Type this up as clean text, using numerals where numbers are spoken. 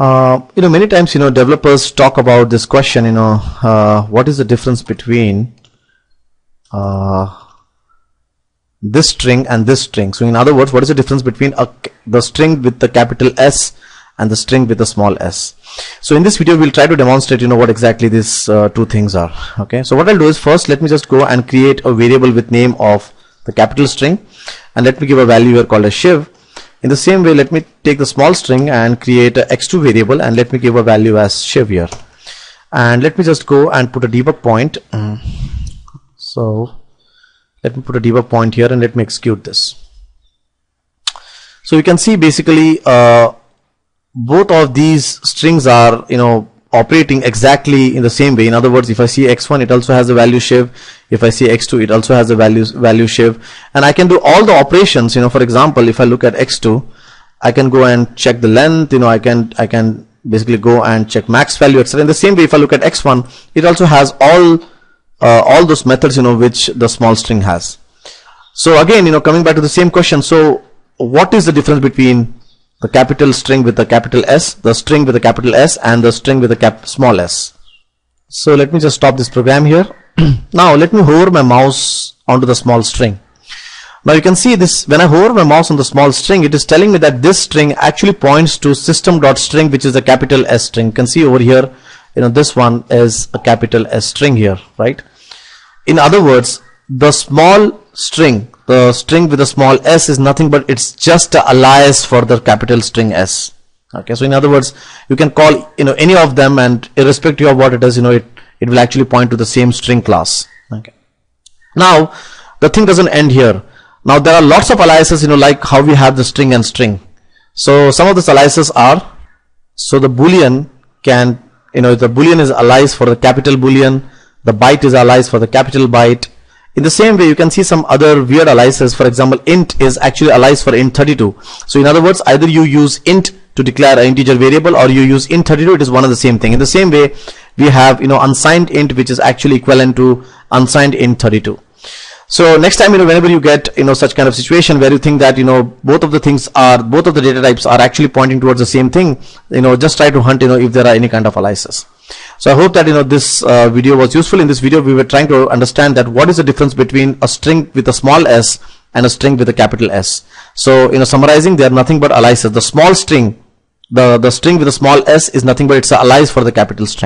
Many times, developers talk about this question, what is the difference between this string and this string. So in other words, what is the difference between the string with the capital S and the string with the small s? So in this video, we'll try to demonstrate, what exactly these two things are. Okay. So what I'll do is, first, let me just go and create a variable with name of the capital string, and let me give a value here called a shiv. In the same way, let me take the small string and create a x2 variable, and let me give a value as shiv here. And let me just go and put a debug point. So let me put a debug point here, and let me execute this. So you can see basically both of these strings are operating exactly in the same way. In other words, if I see x1, it also has a value shiv. If I see x2, it also has a value shiv, and I can do all the operations. For example, if I look at x2, I can go and check the length. I can basically go and check max value, etc. In the same way, if I look at x1, it also has all those methods which the small string has. So again, coming back to the same question, so what is the difference between the capital string with the capital S, the string with the capital S, and the string with the small s? So let me just stop this program here. Now let me hover my mouse onto the small string. Now you can see this, when I hover my mouse on the small string, it is telling me that this string actually points to system.string, which is a capital S string. You can see over here, this one is a capital S string here, right? In other words, the small string, the string with a small s, is nothing but it's just an alias for the capital string S. Okay, so in other words, you can call any of them, and irrespective of what it is, it will actually point to the same string class. Okay. Now the thing doesn't end here. Now there are lots of aliases, like how we have the string and string. So some of the aliases are, so the boolean can, the boolean is alias for the capital boolean, the byte is alias for the capital byte. In the same way, you can see some other weird aliases. For example, int is actually alias for int32. So in other words, either you use int to declare an integer variable, or you use int32. It is one of the same thing. In the same way, we have unsigned int, which is actually equivalent to unsigned int32. So next time, whenever you get such kind of situation where you think that both of the data types are actually pointing towards the same thing, just try to hunt if there are any kind of aliases. So I hope that this video was useful. In this video, we were trying to understand that what is the difference between a string with a small s and a string with a capital S. So summarizing, they are nothing but aliases. The small string, the string with a small s, is nothing but it's an alias for the capital string.